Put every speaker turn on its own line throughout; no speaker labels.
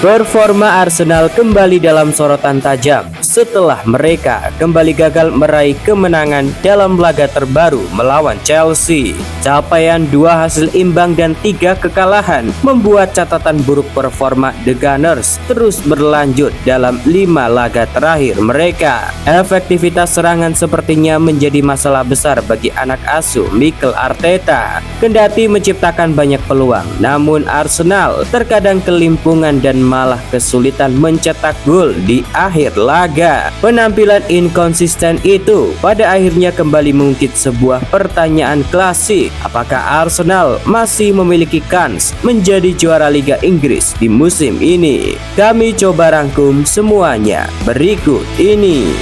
Performa Arsenal kembali dalam sorotan tajam setelah mereka kembali gagal meraih kemenangan dalam laga terbaru melawan Chelsea. Capaian 2 hasil imbang dan 3 kekalahan membuat catatan buruk performa The Gunners terus berlanjut dalam 5 laga terakhir mereka. Efektivitas serangan sepertinya menjadi masalah besar bagi anak asuh Mikel Arteta. Kendati menciptakan banyak peluang, namun Arsenal terkadang kelimpungan dan malah kesulitan mencetak gol di akhir laga. Penampilan inkonsisten itu pada akhirnya kembali mengungkit sebuah pertanyaan klasik. Apakah Arsenal masih memiliki kans menjadi juara Liga Inggris di musim ini? Kami coba rangkum semuanya berikut ini.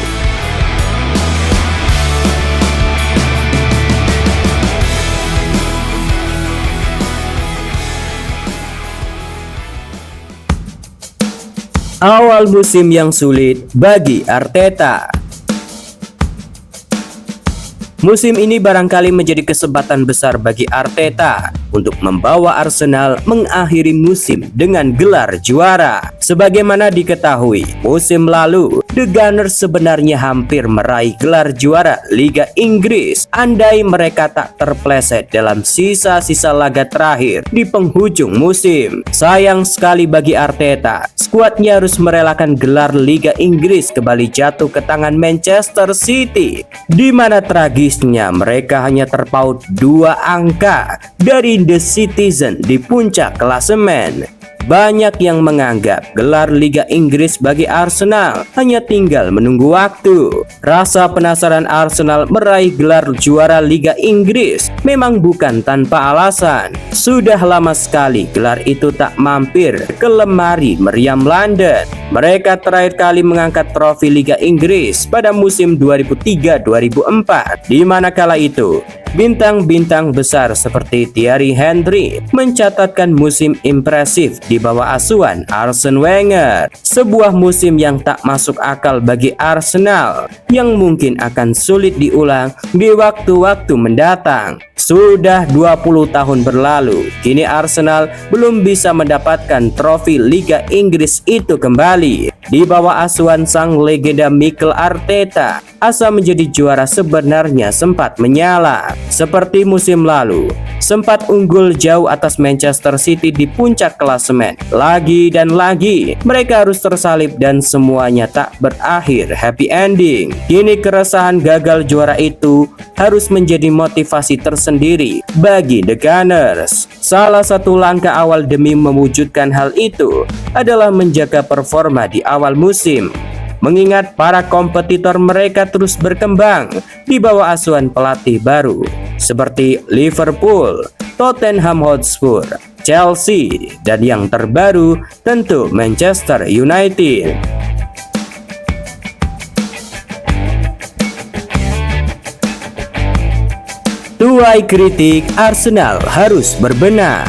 Awal musim yang sulit bagi Arteta. Musim ini barangkali menjadi kesempatan besar bagi Arteta untuk membawa Arsenal mengakhiri musim dengan gelar juara. Sebagaimana diketahui, musim lalu The Gunners sebenarnya hampir meraih gelar juara Liga Inggris andai mereka tak terpleset dalam sisa-sisa laga terakhir di penghujung musim. Sayang sekali bagi Arteta, skuadnya harus merelakan gelar Liga Inggris kembali jatuh ke tangan Manchester City, di mana tragisnya mereka hanya terpaut 2 angka dari The Citizen di puncak klasemen. Banyak yang menganggap gelar Liga Inggris bagi Arsenal hanya tinggal menunggu waktu. Rasa penasaran Arsenal meraih gelar juara Liga Inggris memang bukan tanpa alasan. Sudah lama sekali gelar itu tak mampir ke lemari meriam London. Mereka terakhir kali mengangkat trofi Liga Inggris pada musim 2003-2004, di mana kala itu bintang-bintang besar seperti Thierry Henry mencatatkan musim impresif di bawah asuhan Arsene Wenger. Sebuah musim yang tak masuk akal bagi Arsenal yang mungkin akan sulit diulang di waktu-waktu mendatang. Sudah 20 tahun berlalu, kini Arsenal belum bisa mendapatkan trofi Liga Inggris itu kembali. Di bawah asuhan sang legenda Mikel Arteta, asa menjadi juara sebenarnya sempat menyala. Seperti musim lalu, sempat unggul jauh atas Manchester City di puncak klasemen. Lagi dan lagi, mereka harus tersalib dan semuanya tak berakhir happy ending. Kini keresahan gagal juara itu harus menjadi motivasi tersendiri bagi The Gunners. Salah satu langkah awal demi mewujudkan hal itu adalah menjaga performa di awal musim, mengingat para kompetitor mereka terus berkembang di bawah asuhan pelatih baru seperti Liverpool, Tottenham Hotspur, Chelsea, dan yang terbaru tentu Manchester United. Tuai kritik, Arsenal harus berbenah.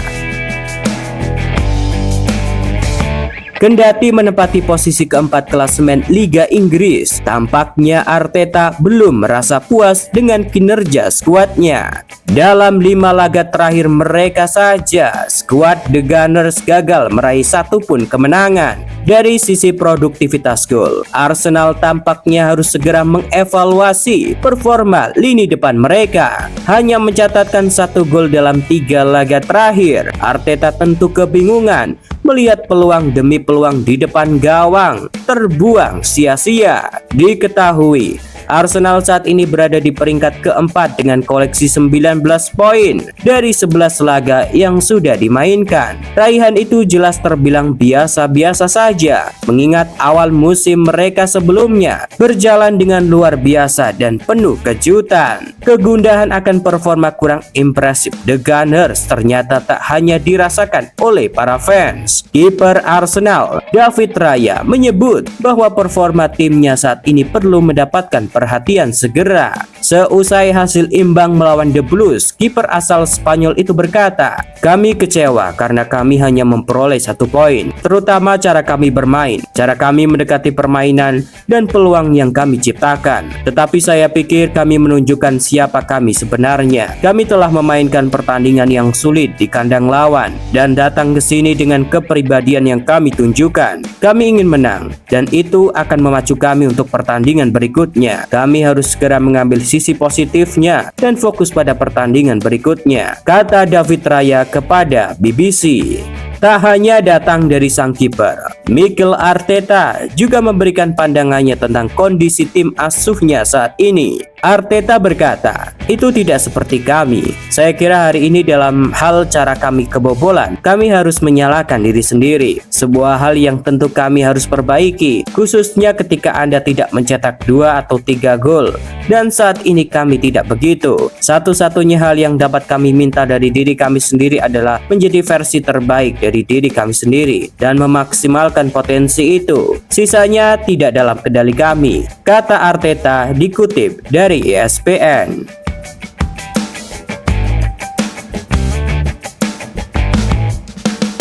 Kendati menempati posisi keempat klasemen Liga Inggris, tampaknya Arteta belum merasa puas dengan kinerja skuadnya. Dalam 5 laga terakhir mereka saja, skuad The Gunners gagal meraih satupun kemenangan. Dari sisi produktivitas gol, Arsenal tampaknya harus segera mengevaluasi performa lini depan mereka. Hanya mencatatkan 1 gol dalam 3 laga terakhir, Arteta tentu kebingungan melihat peluang demi peluang di depan gawang terbuang sia-sia. Diketahui Arsenal saat ini berada di peringkat keempat dengan koleksi 19 poin dari 11 laga yang sudah dimainkan. Raihan itu jelas terbilang biasa-biasa saja, mengingat awal musim mereka sebelumnya berjalan dengan luar biasa dan penuh kejutan. Kegundahan akan performa kurang impresif The Gunners ternyata tak hanya dirasakan oleh para fans. Kiper Arsenal, David Raya, menyebut bahwa performa timnya saat ini perlu mendapatkan perhatian segera. Seusai hasil imbang melawan The Blues, kiper asal Spanyol itu berkata, "Kami kecewa karena kami hanya memperoleh 1 poin, terutama cara kami bermain, cara kami mendekati permainan, dan peluang yang kami ciptakan. Tetapi saya pikir kami menunjukkan siapa kami sebenarnya. Kami telah memainkan pertandingan yang sulit di kandang lawan dan datang ke sini dengan kepribadian yang kami tunjukkan. Kami ingin menang dan itu akan memacu kami untuk pertandingan berikutnya. Kami harus segera mengambil sisi positifnya dan fokus pada pertandingan berikutnya," kata David Raya kepada BBC. Tak hanya datang dari sang kiper, Mikel Arteta juga memberikan pandangannya tentang kondisi tim asuhnya saat ini. Arteta berkata, "Itu tidak seperti kami. Saya kira hari ini dalam hal cara kami kebobolan, kami harus menyalahkan diri sendiri. Sebuah hal yang tentu kami harus perbaiki, khususnya ketika Anda tidak mencetak 2 atau 3 gol. Dan saat ini kami tidak begitu. Satu-satunya hal yang dapat kami minta dari diri kami sendiri adalah menjadi versi terbaik dari diri kami sendiri dan memaksimalkan potensi itu. Sisanya tidak dalam kendali kami," kata Arteta dikutip dari ESPN.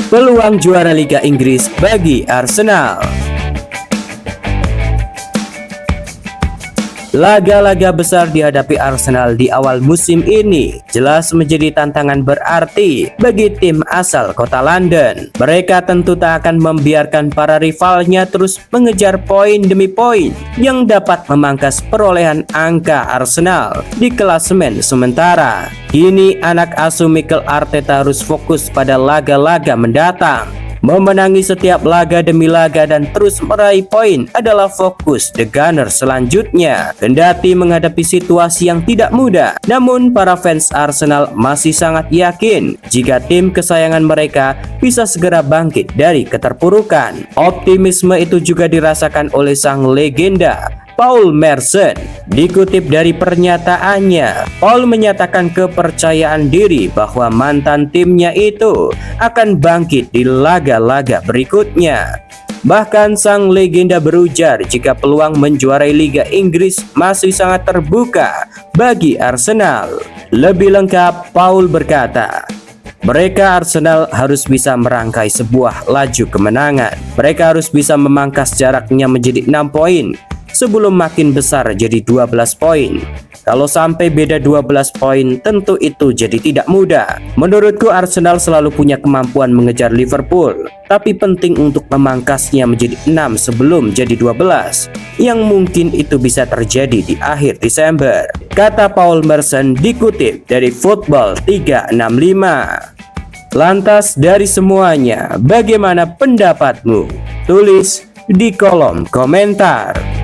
Peluang juara Liga Inggris bagi Arsenal. Laga-laga besar dihadapi Arsenal di awal musim ini jelas menjadi tantangan berarti bagi tim asal kota London. Mereka tentu tak akan membiarkan para rivalnya terus mengejar poin demi poin yang dapat memangkas perolehan angka Arsenal di klasemen sementara. Kini anak asuh Mikel Arteta harus fokus pada laga-laga mendatang. Memenangi setiap laga demi laga dan terus meraih poin adalah fokus The Gunners selanjutnya. Kendati menghadapi situasi yang tidak mudah, namun para fans Arsenal masih sangat yakin jika tim kesayangan mereka bisa segera bangkit dari keterpurukan. Optimisme itu juga dirasakan oleh sang legenda Paul Merson. Dikutip dari pernyataannya, Paul menyatakan kepercayaan diri bahwa mantan timnya itu akan bangkit di laga-laga berikutnya. Bahkan sang legenda berujar jika peluang menjuarai Liga Inggris masih sangat terbuka bagi Arsenal. Lebih lengkap, Paul berkata, "Mereka Arsenal harus bisa merangkai sebuah laju kemenangan. Mereka harus bisa memangkas jaraknya menjadi 6 poin sebelum makin besar jadi 12 poin. Kalau sampai beda 12 poin, tentu itu jadi tidak mudah. Menurutku Arsenal selalu punya kemampuan mengejar Liverpool, tapi penting untuk memangkasnya menjadi 6 sebelum jadi 12, yang mungkin itu bisa terjadi di akhir Desember," kata Paul Merson dikutip dari Football 365. Lantas dari semuanya, bagaimana pendapatmu? Tulis di kolom komentar.